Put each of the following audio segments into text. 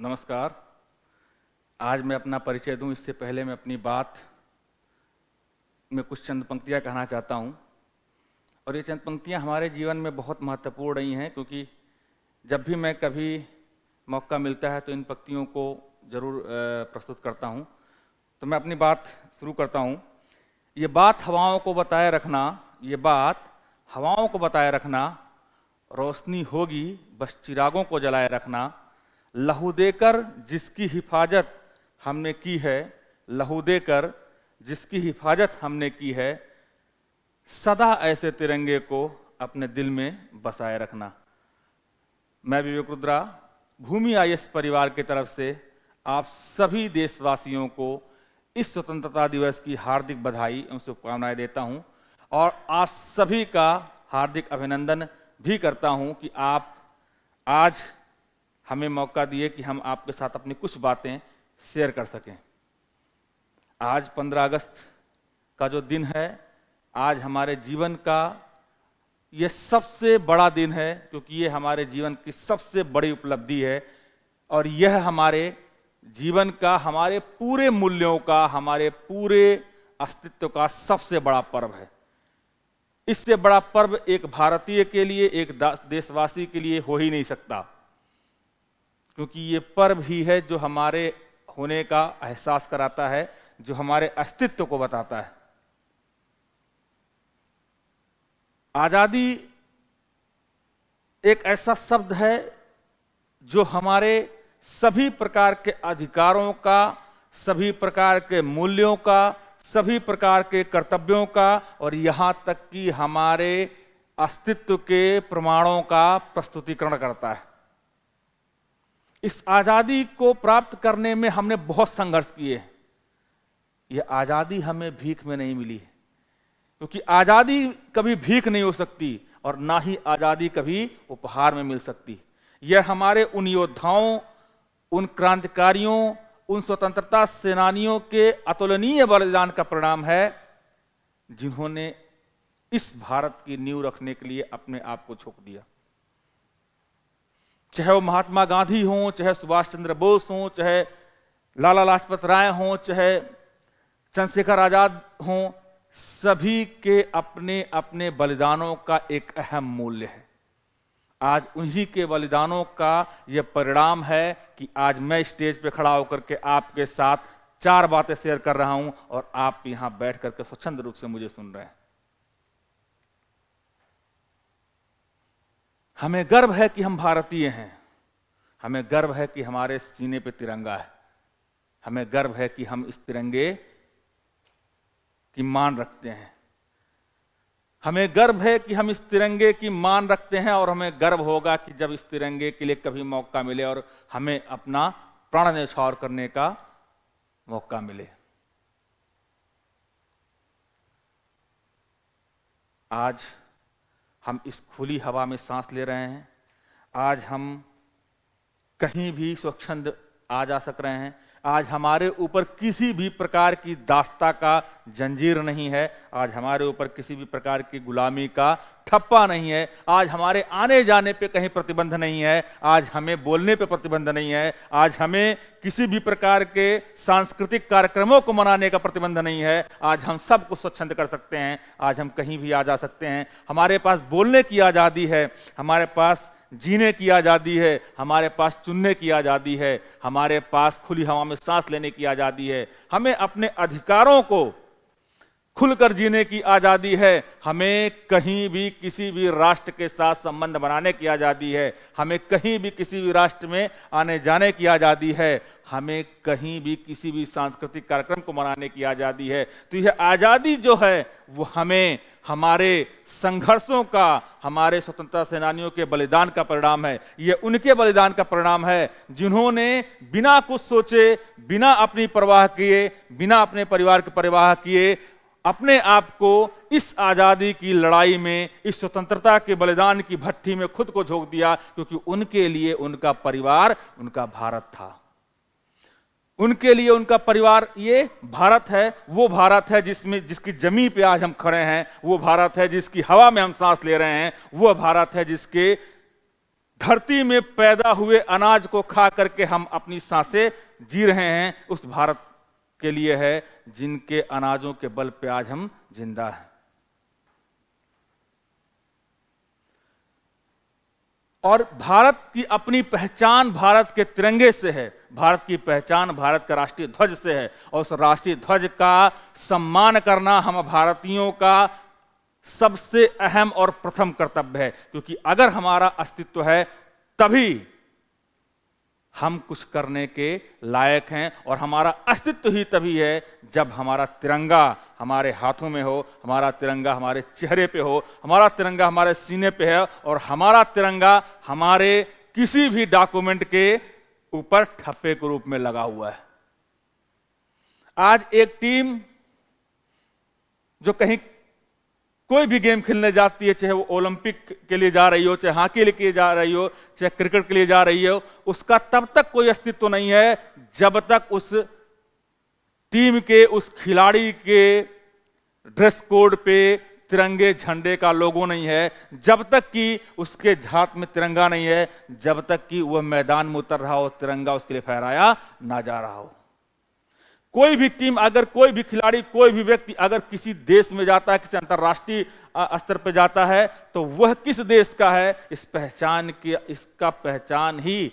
नमस्कार। आज मैं अपना परिचय दूं, इससे पहले मैं अपनी बात में कुछ चंद पंक्तियां कहना चाहता हूं। और ये चंद पंक्तियां हमारे जीवन में बहुत महत्वपूर्ण रही हैं, क्योंकि जब भी मैं कभी मौका मिलता है तो इन पंक्तियों को ज़रूर प्रस्तुत करता हूं। तो मैं अपनी बात शुरू करता हूं। ये बात हवाओं को बताए रखना, ये बात हवाओं को बताए रखना, रोशनी होगी बस चिरागों को जलाए रखना। लहू देकर जिसकी हिफाजत हमने की है, लहू देकर जिसकी हिफाजत हमने की है, सदा ऐसे तिरंगे को अपने दिल में बसाए रखना। मैं विवेक रुद्रा भूमि आईएएस परिवार की तरफ से आप सभी देशवासियों को इस स्वतंत्रता दिवस की हार्दिक बधाई एवं शुभकामनाएं देता हूं और आप सभी का हार्दिक अभिनंदन भी करता हूं कि आप आज हमें मौका दिए कि हम आपके साथ अपनी कुछ बातें शेयर कर सकें। आज 15 अगस्त का जो दिन है, आज हमारे जीवन का ये सबसे बड़ा दिन है, क्योंकि ये हमारे जीवन की सबसे बड़ी उपलब्धि है और यह हमारे जीवन का, हमारे पूरे मूल्यों का, हमारे पूरे अस्तित्व का सबसे बड़ा पर्व है। इससे बड़ा पर्व एक भारतीय के लिए, एक देशवासी के लिए हो ही नहीं सकता, क्योंकि ये पर्व ही है जो हमारे होने का एहसास कराता है, जो हमारे अस्तित्व को बताता है। आजादी एक ऐसा शब्द है जो हमारे सभी प्रकार के अधिकारों का, सभी प्रकार के मूल्यों का, सभी प्रकार के कर्तव्यों का और यहां तक कि हमारे अस्तित्व के प्रमाणों का प्रस्तुतिकरण करता है। इस आजादी को प्राप्त करने में हमने बहुत संघर्ष किए हैं। यह आजादी हमें भीख में नहीं मिली है, क्योंकि आजादी कभी भीख नहीं हो सकती और ना ही आजादी कभी उपहार में मिल सकती। यह हमारे उन योद्धाओं, उन क्रांतिकारियों, उन स्वतंत्रता सेनानियों के अतुलनीय बलिदान का परिणाम है, जिन्होंने इस भारत की नींव रखने के लिए अपने आप को झोंक दिया। चाहे वो महात्मा गांधी हों, चाहे सुभाष चंद्र बोस हों, चाहे लाला लाजपत राय हों, चाहे चंद्रशेखर आजाद हों, सभी के अपने अपने बलिदानों का एक अहम मूल्य है। आज उन्हीं के बलिदानों का यह परिणाम है कि आज मैं स्टेज पे खड़ा होकर के आपके साथ 4 बातें शेयर कर रहा हूं और आप यहां बैठ करके स्वच्छंद रूप से मुझे सुन रहे हैं। हमें गर्व है कि हम भारतीय हैं, हमें गर्व है कि हमारे सीने पे तिरंगा है, हमें गर्व है कि हम इस तिरंगे की मान रखते हैं, हमें गर्व है कि हम इस तिरंगे की मान रखते हैं और हमें गर्व होगा कि जब इस तिरंगे के लिए कभी मौका मिले और हमें अपना प्राण न्यौछावर करने का मौका मिले। आज हम इस खुली हवा में सांस ले रहे हैं, आज हम कहीं भी स्वच्छंद आ जा सक रहे हैं, आज हमारे ऊपर किसी भी प्रकार की दास्ता का जंजीर नहीं है, आज हमारे ऊपर किसी भी प्रकार की गुलामी का ठप्पा नहीं है, आज हमारे आने जाने पे कहीं प्रतिबंध नहीं है, आज हमें बोलने पे प्रतिबंध नहीं है, आज हमें किसी भी प्रकार के सांस्कृतिक कार्यक्रमों को मनाने का प्रतिबंध नहीं है। आज हम सब कुछ स्वच्छंद कर सकते हैं, आज हम कहीं भी आ जा सकते हैं। हमारे पास बोलने की आज़ादी है, हमारे पास जीने की आज़ादी है, हमारे पास चुनने की आज़ादी है, हमारे पास खुली हवा में सांस लेने की आज़ादी है, हमें अपने अधिकारों को खुलकर जीने की आज़ादी है, हमें कहीं भी किसी भी राष्ट्र के साथ संबंध बनाने की आज़ादी है, हमें कहीं भी किसी भी राष्ट्र में आने जाने की आज़ादी है, हमें कहीं भी किसी भी सांस्कृतिक कार्यक्रम को मनाने की आज़ादी है। तो यह आज़ादी जो है वो हमें हमारे संघर्षों का, हमारे स्वतंत्रता सेनानियों के बलिदान का परिणाम है। यह उनके बलिदान का परिणाम है जिन्होंने बिना कुछ सोचे, बिना अपनी परवाह किए, बिना अपने परिवार की परवाह किए अपने आप को इस आज़ादी की लड़ाई में, इस स्वतंत्रता के बलिदान की भट्ठी में खुद को झोंक दिया, क्योंकि उनके लिए उनका परिवार उनका भारत था। उनके लिए उनका परिवार ये भारत है, वो भारत है जिसकी जमीन पे आज हम खड़े हैं, वो भारत है जिसकी हवा में हम सांस ले रहे हैं, वो भारत है जिसके धरती में पैदा हुए अनाज को खा करके हम अपनी सांसें जी रहे हैं, उस भारत के लिए है जिनके अनाजों के बल पे आज हम जिंदा हैं। और भारत की अपनी पहचान भारत के तिरंगे से है, भारत की पहचान भारत का राष्ट्रीय ध्वज से है, और उस राष्ट्रीय ध्वज का सम्मान करना हम भारतीयों का सबसे अहम और प्रथम कर्तव्य है। क्योंकि अगर हमारा अस्तित्व है तभी हम कुछ करने के लायक हैं, और हमारा अस्तित्व ही तभी है जब हमारा तिरंगा हमारे हाथों में हो, हमारा तिरंगा हमारे चेहरे पे हो, हमारा तिरंगा हमारे सीने पे है, और हमारा तिरंगा हमारे किसी भी डॉक्यूमेंट के ऊपर ठप्पे के रूप में लगा हुआ है। आज एक टीम जो कहीं कोई भी गेम खेलने जाती है, चाहे वो ओलंपिक के लिए जा रही हो, चाहे हॉकी के लिए जा रही हो, चाहे क्रिकेट के लिए जा रही हो, उसका तब तक कोई अस्तित्व नहीं है जब तक उस टीम के, उस खिलाड़ी के ड्रेस कोड पे तिरंगे झंडे का लोगो नहीं है, जब तक कि उसके हाथ में तिरंगा नहीं है, जब तक कि वह मैदान में उतर रहा हो, तिरंगा उसके लिए फहराया ना जा रहा हो। कोई भी टीम, अगर कोई भी खिलाड़ी, कोई भी व्यक्ति अगर किसी देश में जाता है, किसी अंतर्राष्ट्रीय स्तर पर जाता है, तो वह किस देश का है, इस पहचान की, इसका पहचान ही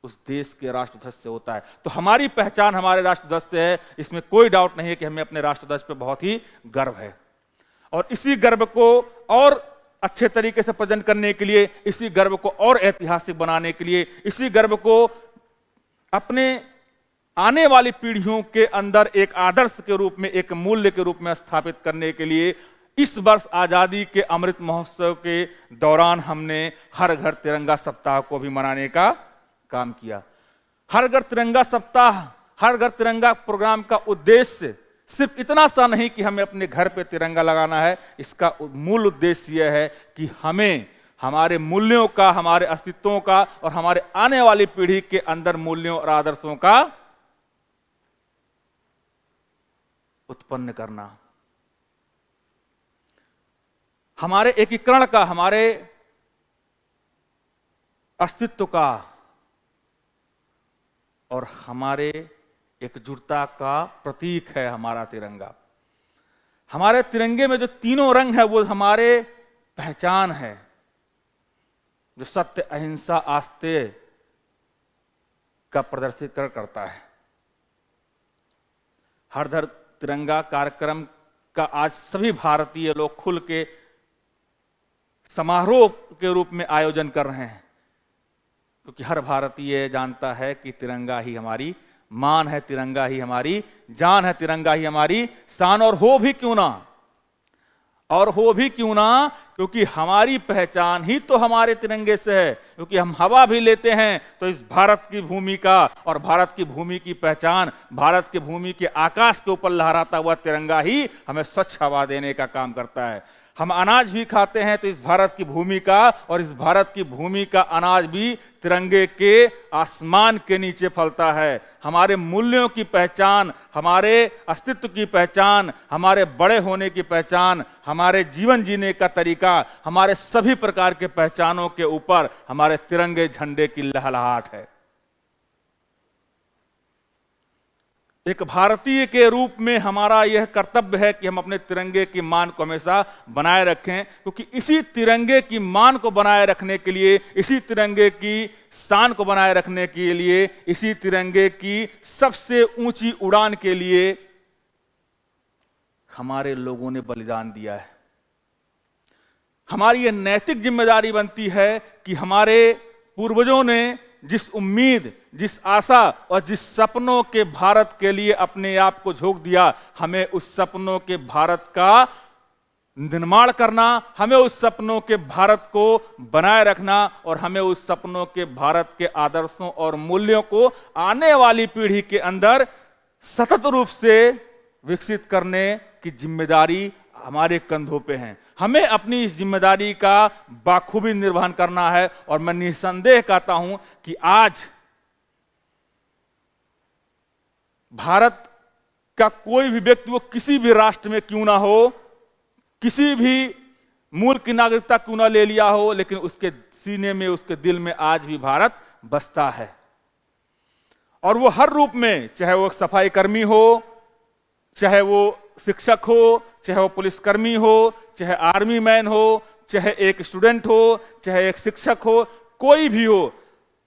उस देश के राष्ट्रध्वज से होता है। तो हमारी पहचान हमारे राष्ट्रध्वज से है, इसमें कोई डाउट नहीं है कि हमें अपने राष्ट्रध्वज पर बहुत ही गर्व है। और इसी गर्व को और अच्छे तरीके से प्रेजेंट करने के लिए, इसी गर्व को और ऐतिहासिक बनाने के लिए, इसी गर्व को अपने आने वाली पीढ़ियों के अंदर एक आदर्श के रूप में, एक मूल्य के रूप में स्थापित करने के लिए इस वर्ष आजादी के अमृत महोत्सव के दौरान हमने हर घर तिरंगा सप्ताह को भी मनाने का काम किया। हर घर तिरंगा सप्ताह, हर घर तिरंगा प्रोग्राम का उद्देश्य सिर्फ इतना सा नहीं कि हमें अपने घर पे तिरंगा लगाना है, इसका मूल उद्देश्य यह है कि हमें हमारे मूल्यों का, हमारे अस्तित्वों का और हमारे आने वाली पीढ़ी के अंदर मूल्यों और आदर्शों का उत्पन्न करना, हमारे एकीकरण का, हमारे अस्तित्व का और हमारे एकजुटता का प्रतीक है हमारा तिरंगा। हमारे तिरंगे में जो तीनों रंग है वो हमारे पहचान है, जो सत्य, अहिंसा, आस्तेय का प्रदर्शित करता है। हर घर तिरंगा कार्यक्रम का आज सभी भारतीय लोग खुल के समारोह के रूप में आयोजन कर रहे हैं, क्योंकि हर भारतीय जानता है कि तिरंगा ही हमारी मान है, तिरंगा ही हमारी जान है, तिरंगा ही हमारी शान, और हो भी क्यों ना, क्योंकि हमारी पहचान ही तो हमारे तिरंगे से है। क्योंकि हम हवा भी लेते हैं तो इस भारत की भूमि का, और भारत की भूमि की पहचान, भारत की भूमि के आकाश के ऊपर लहराता हुआ तिरंगा ही हमें स्वच्छ हवा देने का काम करता है। हम अनाज भी खाते हैं तो इस भारत की भूमि का, और इस भारत की भूमि का अनाज भी तिरंगे के आसमान के नीचे फलता है। हमारे मूल्यों की पहचान, हमारे अस्तित्व की पहचान, हमारे बड़े होने की पहचान, हमारे जीवन जीने का तरीका, हमारे सभी प्रकार के पहचानों के ऊपर हमारे तिरंगे झंडे की लहलहाट है। एक भारतीय के रूप में हमारा यह कर्तव्य है कि हम अपने तिरंगे की मान को हमेशा बनाए रखें, क्योंकि इसी तिरंगे की मान को बनाए रखने के लिए, इसी तिरंगे की शान को बनाए रखने के लिए, इसी तिरंगे की सबसे ऊंची उड़ान के लिए हमारे लोगों ने बलिदान दिया है। हमारी यह नैतिक जिम्मेदारी बनती है कि हमारे पूर्वजों ने जिस उम्मीद, जिस आशा और जिस सपनों के भारत के लिए अपने आप को झोंक दिया, हमें उस सपनों के भारत का निर्माण करना, हमें उस सपनों के भारत को बनाए रखना, और हमें उस सपनों के भारत के आदर्शों और मूल्यों को आने वाली पीढ़ी के अंदर सतत रूप से विकसित करने की जिम्मेदारी हमारे कंधों पे है। हमें अपनी इस जिम्मेदारी का बाखूबी निर्वहन करना है, और मैं निसंदेह कहता हूं कि आज भारत का कोई भी व्यक्ति, वो किसी भी राष्ट्र में क्यों ना हो, किसी भी मूल की नागरिकता क्यों ना ले लिया हो, लेकिन उसके सीने में, उसके दिल में आज भी भारत बसता है। और वो हर रूप में, चाहे वो सफाई कर्मी हो, चाहे वो शिक्षक हो, चाहे वो पुलिसकर्मी हो, चाहे आर्मी मैन हो, चाहे एक स्टूडेंट हो, चाहे एक शिक्षक हो, कोई भी हो,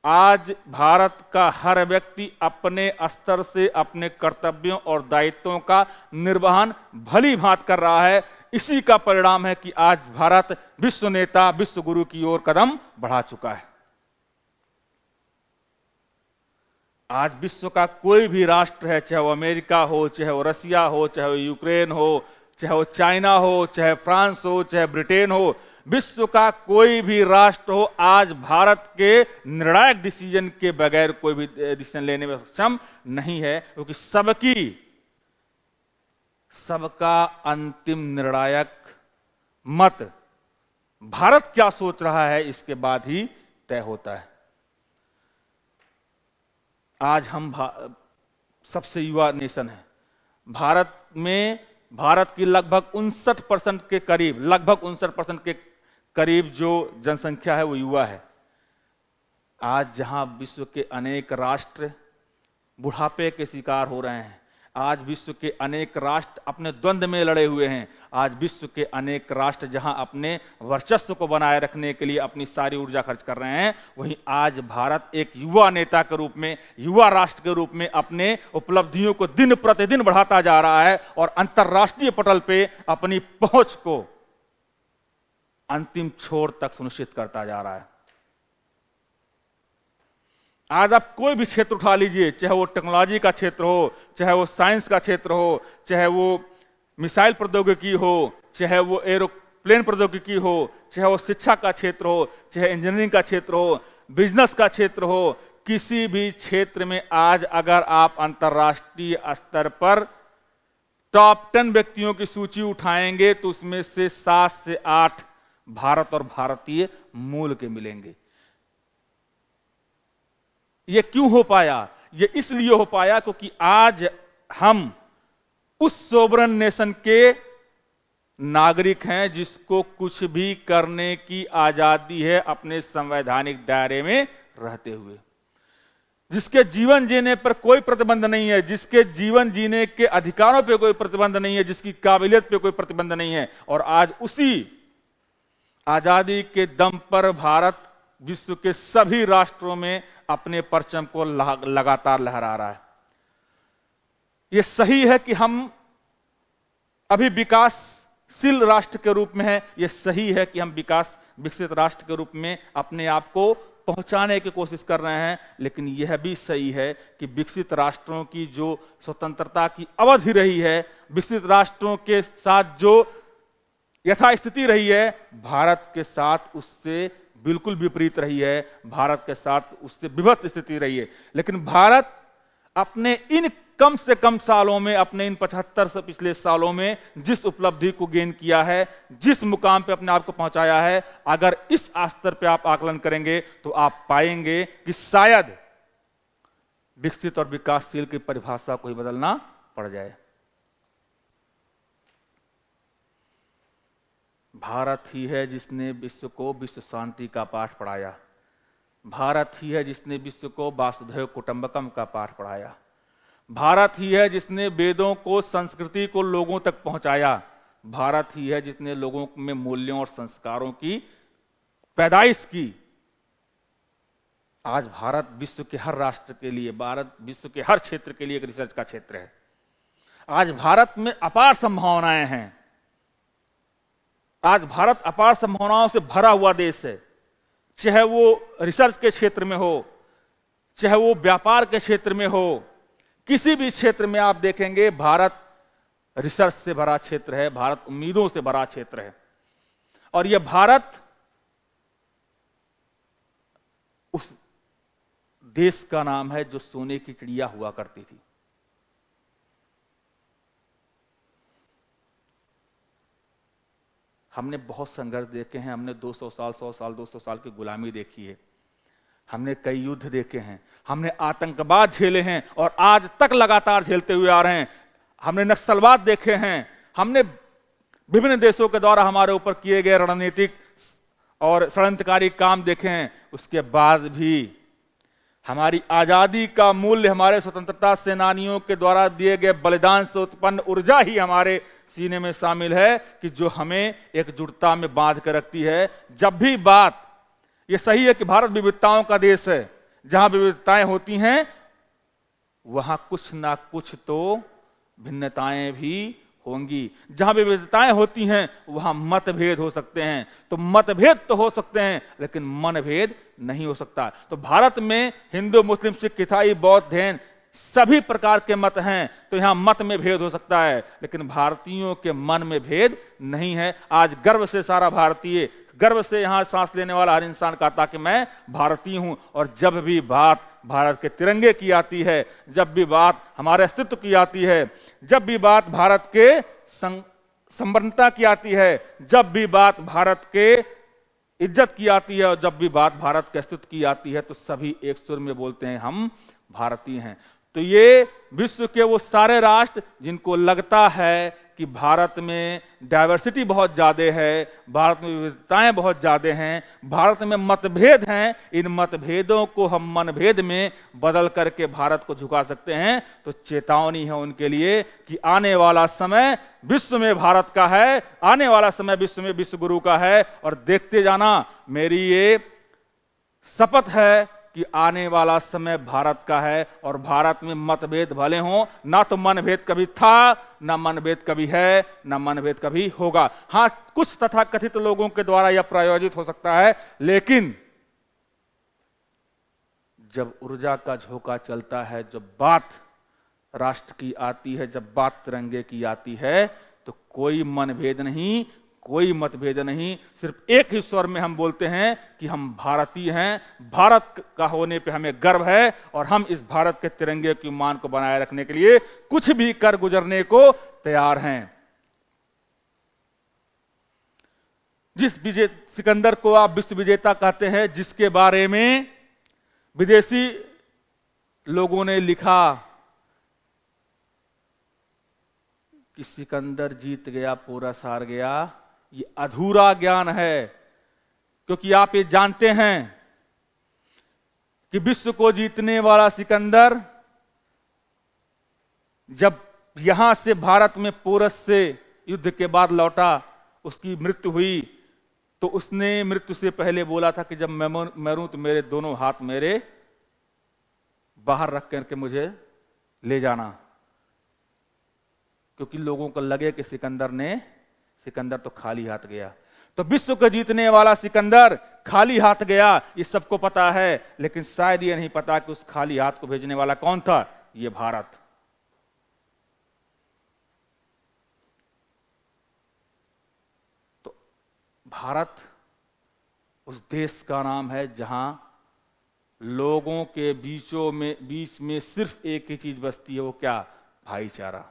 आज भारत का हर व्यक्ति अपने स्तर से अपने कर्तव्यों और दायित्वों का निर्वहन भली भांति कर रहा है। इसी का परिणाम है कि आज भारत विश्व नेता, विश्व गुरु की ओर कदम बढ़ा चुका है। आज विश्व का कोई भी राष्ट्र है, चाहे वो अमेरिका हो, चाहे वो रसिया हो, चाहे वो यूक्रेन हो, चाहे वो चाइना हो, चाहे फ्रांस हो, चाहे ब्रिटेन हो, विश्व का कोई भी राष्ट्र हो, आज भारत के निर्णायक डिसीजन के बगैर कोई भी डिसीजन लेने में सक्षम नहीं है, क्योंकि सबका अंतिम निर्णायक मत भारत क्या सोच रहा है इसके बाद ही तय होता है। आज हम सबसे युवा नेशन है। भारत की लगभग 59% के करीब, लगभग 59% के करीब जो जनसंख्या है वो युवा है। आज जहां विश्व के अनेक राष्ट्र बुढ़ापे के शिकार हो रहे हैं, आज विश्व के अनेक राष्ट्र अपने द्वंद्व में लड़े हुए हैं, आज विश्व के अनेक राष्ट्र जहां अपने वर्चस्व को बनाए रखने के लिए अपनी सारी ऊर्जा खर्च कर रहे हैं, वहीं आज भारत एक युवा नेता के रूप में, युवा राष्ट्र के रूप में अपने उपलब्धियों को दिन प्रतिदिन बढ़ाता जा रहा है और अंतर्राष्ट्रीय पटल पे अपनी पहुंच को अंतिम छोर तक सुनिश्चित करता जा रहा है। आज आप कोई भी क्षेत्र उठा लीजिए, चाहे वो टेक्नोलॉजी का क्षेत्र हो, चाहे वो साइंस का क्षेत्र हो, चाहे वो मिसाइल प्रौद्योगिकी हो, चाहे वो एरोप्लेन प्रौद्योगिकी हो, चाहे वो शिक्षा का क्षेत्र हो, चाहे इंजीनियरिंग का क्षेत्र हो, बिजनेस का क्षेत्र हो, किसी भी क्षेत्र में आज अगर आप अंतर्राष्ट्रीय स्तर पर टॉप 10 व्यक्तियों की सूची उठाएंगे तो उसमें से 7 से 8 भारत और भारतीय मूल के मिलेंगे। ये क्यों हो पाया? ये इसलिए हो पाया क्योंकि आज हम उस सोवरेन नेशन के नागरिक हैं जिसको कुछ भी करने की आजादी है अपने संवैधानिक दायरे में रहते हुए, जिसके जीवन जीने पर कोई प्रतिबंध नहीं है, जिसके जीवन जीने के अधिकारों पे कोई प्रतिबंध नहीं है, जिसकी काबिलियत पे कोई प्रतिबंध नहीं है। और आज उसी आजादी के दम पर भारत विश्व के सभी राष्ट्रों में अपने परचम को लगातार लहरा रहा है। यह सही है कि हम अभी विकासशील राष्ट्र के रूप में हैं, यह सही है कि हम विकसित राष्ट्र के रूप में अपने आप को पहुंचाने की कोशिश कर रहे हैं, लेकिन यह भी सही है कि विकसित राष्ट्रों की जो स्वतंत्रता की अवधि रही है, विकसित राष्ट्रों के साथ जो यथास्थिति रही है, भारत के साथ उससे बिल्कुल विपरीत रही है, भारत के साथ उससे विभक्त स्थिति रही है। लेकिन भारत अपने इन कम से कम सालों में, अपने इन 75 से पिछले सालों में जिस उपलब्धि को गेन किया है, जिस मुकाम पे अपने आप को पहुंचाया है, अगर इस स्तर पे आप आकलन करेंगे तो आप पाएंगे कि शायद विकसित और विकासशील की परिभाषा को ही बदलना पड़ जाए। भारत ही है जिसने विश्व को विश्व शांति का पाठ पढ़ाया, भारत ही है जिसने विश्व को वासुदेव कुटुंबकम का पाठ पढ़ाया, भारत ही है जिसने वेदों को, संस्कृति को लोगों तक पहुंचाया, भारत ही है जिसने लोगों में मूल्यों और संस्कारों की पैदाइश की। आज भारत विश्व के हर राष्ट्र के लिए, भारत विश्व के हर क्षेत्र के लिए एक रिसर्च का क्षेत्र है। आज भारत में अपार संभावनाएं हैं, आज भारत अपार संभावनाओं से भरा हुआ देश है, चाहे वो रिसर्च के क्षेत्र में हो, चाहे वो व्यापार के क्षेत्र में हो, किसी भी क्षेत्र में आप देखेंगे भारत रिसर्च से भरा क्षेत्र है, भारत उम्मीदों से भरा क्षेत्र है। और यह भारत उस देश का नाम है जो सोने की चिड़िया हुआ करती थी। हमने बहुत संघर्ष देखे हैं, हमने 200 साल, 100 साल, 200 साल की गुलामी देखी है, हमने कई युद्ध देखे हैं, हमने आतंकवाद झेले हैं और आज तक लगातार झेलते हुए आ रहे हैं, हमने नक्सलवाद देखे हैं, हमने विभिन्न देशों के द्वारा हमारे ऊपर किए गए रणनीतिक और षड्यंत्रकारी काम देखे हैं, उसके बाद भी हमारी आज़ादी का मूल्य हमारे स्वतंत्रता सेनानियों के द्वारा दिए गए बलिदान से उत्पन्न ऊर्जा ही हमारे सीने में शामिल है कि जो हमें एकजुटता में बांध कर रखती है। जब भी बात, ये सही है कि भारत विविधताओं का देश है, जहां विविधताएं होती हैं वहां कुछ ना कुछ तो भिन्नताएं भी होंगी। जहां विविधताएं होती हैं वहां मतभेद हो सकते हैं, तो मतभेद तो हो सकते हैं लेकिन मनभेद नहीं हो सकता। तो भारत में हिंदू, मुस्लिम, सिख, ईसाई, बौद्ध, जैन सभी प्रकार के मत हैं, तो यहां मत में भेद हो सकता है लेकिन भारतीयों के मन में भेद नहीं है। आज गर्व से सारा भारतीय, गर्व से यहां सांस लेने वाला हर इंसान कहता कि मैं भारतीय हूं। और जब भी बात भारत के तिरंगे की आती है, जब भी बात हमारे अस्तित्व की आती है, जब भी बात भारत के संप्रभुता की आती है, जब भी बात भारत के इज्जत की आती है और जब भी बात भारत के अस्तित्व की आती है, तो सभी एक सुर में बोलते हैं हम भारतीय हैं। तो ये विश्व के वो सारे राष्ट्र जिनको लगता है कि भारत में डाइवर्सिटी बहुत ज़्यादा है, भारत में विविधताएं बहुत ज़्यादा हैं, भारत में मतभेद हैं, इन मतभेदों को हम मनभेद में बदल करके भारत को झुका सकते हैं। तो चेतावनी है उनके लिए कि आने वाला समय विश्व में भारत का है, आने वाला समय विश्व में विश्व गुरु का है। और देखते जाना, मेरी ये शपथ है कि आने वाला समय भारत का है और भारत में मतभेद भले हों, ना तो मनभेद कभी था, ना मनभेद कभी है, ना मनभेद कभी होगा। हां, कुछ तथाकथित लोगों के द्वारा यह प्रायोजित हो सकता है, लेकिन जब ऊर्जा का झोंका चलता है, जब बात राष्ट्र की आती है, जब बात तिरंगे की आती है, तो कोई मनभेद नहीं, कोई मतभेद नहीं, सिर्फ एक ही स्वर में हम बोलते हैं कि हम भारतीय हैं, भारत का होने पे हमें गर्व है और हम इस भारत के तिरंगे की मान को बनाए रखने के लिए कुछ भी कर गुजरने को तैयार हैं। जिस सिकंदर को आप विश्व विजेता कहते हैं, जिसके बारे में विदेशी लोगों ने लिखा कि सिकंदर जीत गया, पूरा हार गया, ये अधूरा ज्ञान है। क्योंकि आप ये जानते हैं कि विश्व को जीतने वाला सिकंदर जब यहां से भारत में पोरस से युद्ध के बाद लौटा, उसकी मृत्यु हुई, तो उसने मृत्यु से पहले बोला था कि जब मैं मरूं तो मेरे दोनों हाथ मेरे बाहर रख करके मुझे ले जाना। क्योंकि लोगों को लगे कि सिकंदर तो खाली हाथ गया। तो विश्व को जीतने वाला सिकंदर खाली हाथ गया, ये सबको पता है, लेकिन शायद ये नहीं पता कि उस खाली हाथ को भेजने वाला कौन था, ये भारत। तो भारत उस देश का नाम है जहां लोगों के बीच में सिर्फ एक ही चीज बसती है, वो क्या? भाईचारा।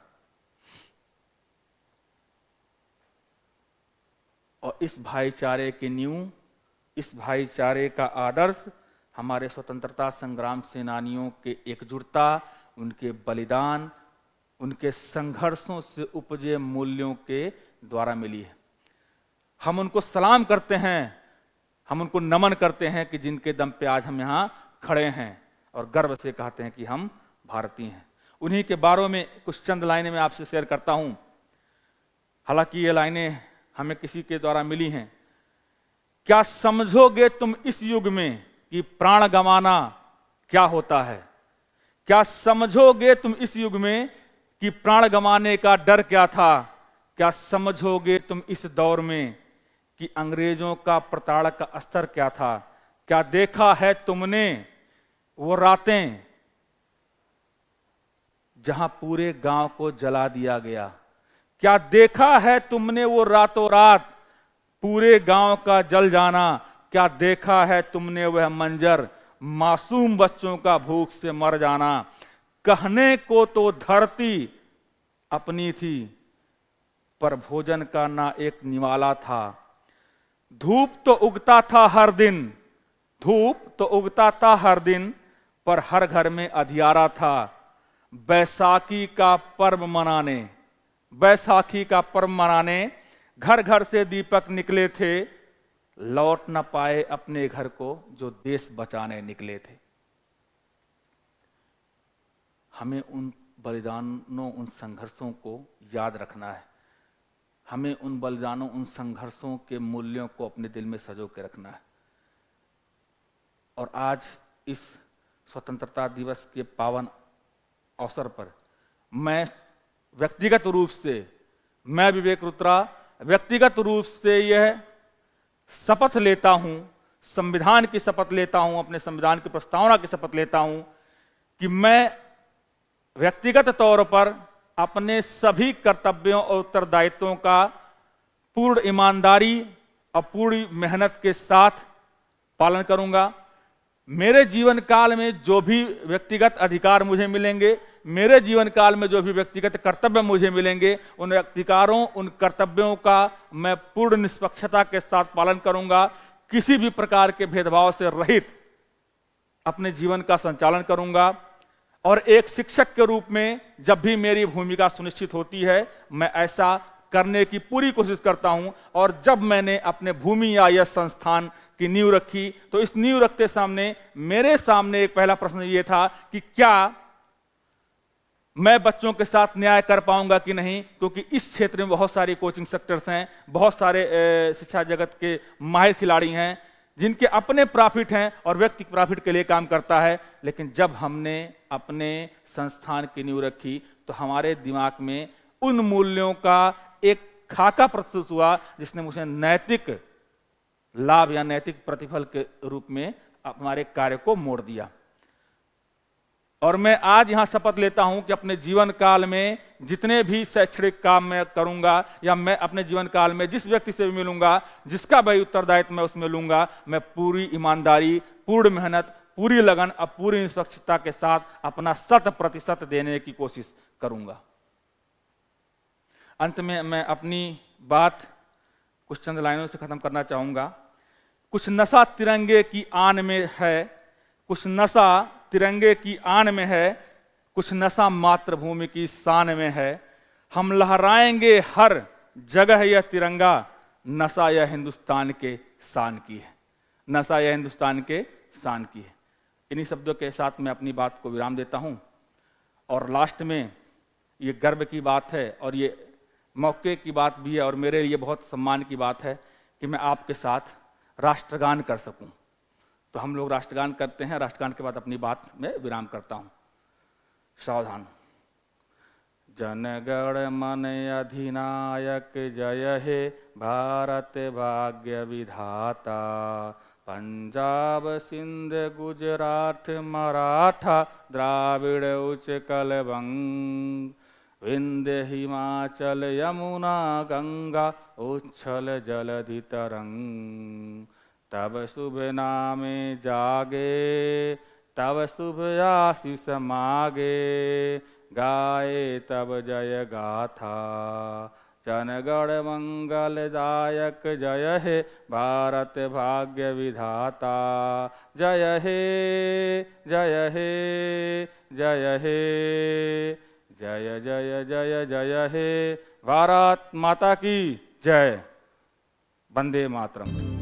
और इस भाईचारे की नींव, इस भाईचारे का आदर्श हमारे स्वतंत्रता संग्राम सेनानियों के एकजुटता, उनके बलिदान, उनके संघर्षों से उपजे मूल्यों के द्वारा मिली है। हम उनको सलाम करते हैं, हम उनको नमन करते हैं कि जिनके दम पे आज हम यहाँ खड़े हैं और गर्व से कहते हैं कि हम भारतीय हैं। उन्हीं के बारे में कुछ चंद लाइनें मैं आपसे शेयर करता हूं। हालांकि ये लाइनें हमें किसी के द्वारा मिली हैं। क्या समझोगे तुम इस युग में कि प्राण गंवाना क्या होता है? क्या समझोगे तुम इस युग में कि प्राण गंवाने का डर क्या था? क्या समझोगे तुम इस दौर में कि अंग्रेजों का प्रताड़क का स्तर क्या था? क्या देखा है तुमने वो रातें जहां पूरे गांव को जला दिया गया? क्या देखा है तुमने वो रातों रात पूरे गांव का जल जाना? क्या देखा है तुमने वह मंजर मासूम बच्चों का भूख से मर जाना? कहने को तो धरती अपनी थी, पर भोजन का ना एक निवाला था। धूप तो उगता था हर दिन, धूप तो उगता था हर दिन, पर हर घर में अंधियारा था। बैसाखी का पर्व मनाने, बैसाखी का पर्व मनाने घर घर से दीपक निकले थे। लौट न पाए अपने घर को जो देश बचाने निकले थे। हमें उन बलिदानों, उन संघर्षों को याद रखना है। हमें उन बलिदानों, उन संघर्षों के मूल्यों को अपने दिल में सजो के रखना है। और आज इस स्वतंत्रता दिवस के पावन अवसर पर मैं व्यक्तिगत रूप से, मैं विवेक रुद्रा व्यक्तिगत रूप से यह शपथ लेता हूं, संविधान की शपथ लेता हूं, अपने संविधान की प्रस्तावना की शपथ लेता हूं कि मैं व्यक्तिगत तौर पर अपने सभी कर्तव्यों और उत्तरदायित्वों का पूर्ण ईमानदारी और पूरी मेहनत के साथ पालन करूंगा। मेरे जीवन काल में जो भी व्यक्तिगत अधिकार मुझे मिलेंगे, मेरे जीवन काल में जो भी व्यक्तिगत कर्तव्य मुझे मिलेंगे, उन अधिकारों, उन कर्तव्यों का मैं पूर्ण निष्पक्षता के साथ पालन करूंगा। किसी भी प्रकार के भेदभाव से रहित अपने जीवन का संचालन करूंगा। और एक शिक्षक के रूप में जब भी मेरी भूमिका सुनिश्चित होती है, मैं ऐसा करने की पूरी कोशिश करता हूं। और जब मैंने अपने भूमि या यश संस्थान की नींव रखी, तो इस नींव रखते सामने मेरे सामने एक पहला प्रश्न ये था कि क्या मैं बच्चों के साथ न्याय कर पाऊंगा कि नहीं, क्योंकि इस क्षेत्र में बहुत सारी कोचिंग सेक्टर्स हैं, बहुत सारे शिक्षा जगत के माहिर खिलाड़ी हैं जिनके अपने प्रॉफिट हैं और व्यक्ति प्रॉफिट के लिए काम करता है। लेकिन जब हमने अपने संस्थान की नींव रखी तो हमारे दिमाग में उन मूल्यों का एक खाका प्रस्तुत हुआ जिसने मुझे नैतिक लाभ या नैतिक प्रतिफल के रूप में हमारे कार्य को मोड़ दिया। और मैं आज यहां शपथ लेता हूं कि अपने जीवन काल में जितने भी शैक्षणिक काम मैं करूंगा, या मैं अपने जीवन काल में जिस व्यक्ति से भी मिलूंगा, जिसका भी उत्तरदायित्व मैं उसमें लूंगा, मैं पूरी ईमानदारी, पूर्ण मेहनत, पूरी लगन और पूरी निष्पक्षता के साथ अपना 100% देने की कोशिश करूंगा। अंत में मैं अपनी बात कुछ चंद लाइनों से खत्म करना चाहूंगा। कुछ नशा तिरंगे की आन में है, कुछ नशा तिरंगे की आन में है, कुछ नशा मातृभूमि की शान में है। हम लहराएंगे हर जगह यह तिरंगा, नशा यह हिंदुस्तान के शान की है, नशा यह हिंदुस्तान के शान की है। इन्हीं शब्दों के साथ मैं अपनी बात को विराम देता हूं। और लास्ट में ये गर्व की बात है और ये मौके की बात भी है और मेरे लिए बहुत सम्मान की बात है कि मैं आपके साथ राष्ट्रगान कर सकूं। तो हम लोग राष्ट्रगान करते हैं, राष्ट्रगान के बाद अपनी बात में विराम करता हूं। सावधान। जनगण मन अधिनायक जय हे भारत भाग्य विधाता, पंजाब सिंध गुजरात मराठा द्राविड़ उत्कल बंग, विंध्य हिमाचल यमुना गंगा उच्छल जलधि तरंग। तब शुभ नामे जागे, तब शुभ आशीष मागे, गाए तब जय गाथा। जनगण मंगलदायक जय हे भारत भाग्य विधाता, जय हे जय हे जय हे जय जय जय जय हे। भारत माता की जय। वंदे मातरम।